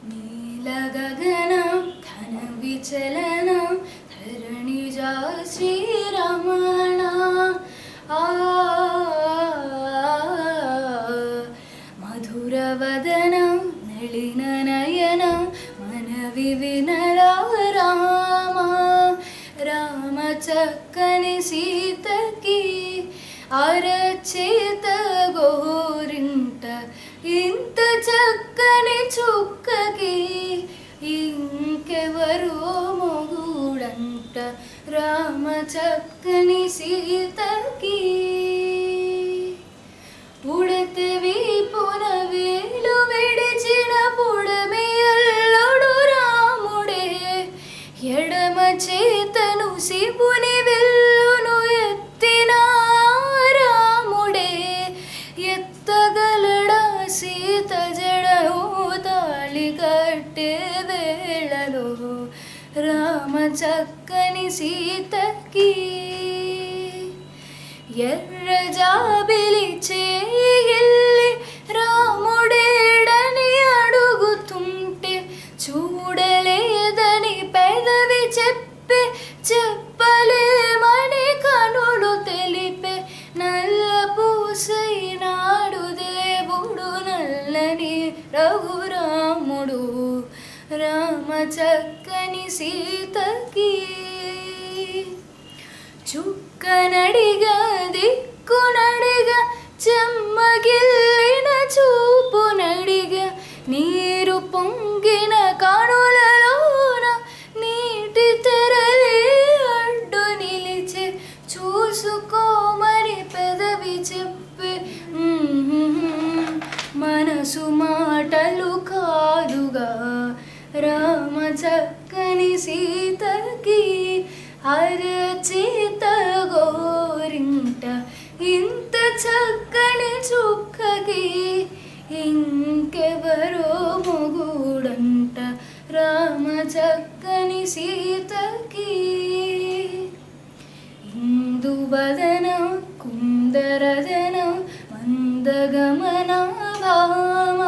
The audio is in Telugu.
నీలగగనం ఘన విచలనం ధరణిజా శ్రీరమణ మధురవదనం నళిననయనం మనవి వినరా రామ రామ చక్కని సీతకి అరచేత గోరింట ఇంత చక్కని చుక్కకి ఇంకెవరో మొగుడంట రామ చక్కని సీతకి పుడతే వీపున వేలు విడిచిన పుడమి అల్లుడు రాముడే ఎడమ చేతను శివుని విల్లును ఎత్తిన రాముడే ఎత్తగలడా సీత జడను తాళి కట్టే వేళలో రామ చక్కని సీతకి ఎర్ర జాబిలి చేయిల్లి రాముడేడని అడుగుతుంటే చూడలేదని పెదవి చెప్పే చెప్పలేమని కనులు తెలిపే నల్ల పూసైనాడు దేవుడు నల్లని రఘురాముడు రామ చక్కని సీతకి చుక్కనడిగా దిక్కునడిగా చెమ్మగిల్లిన చూపునడిగా నీరు పొంగిన కనులలోన నీటి తెరలే అడ్డు నిలిచే చూసుకోమని పెదవి చెప్పే మనసు మాటలు కాదుగా రామ చక్కని సీతకి అరచేత గోరింట ఇంత చక్కని చుక్కకి ఇంకెవరో మొగుడంట రామ చక్కని సీతకి ఇందువదనం కుందరదనం మందగమన భామ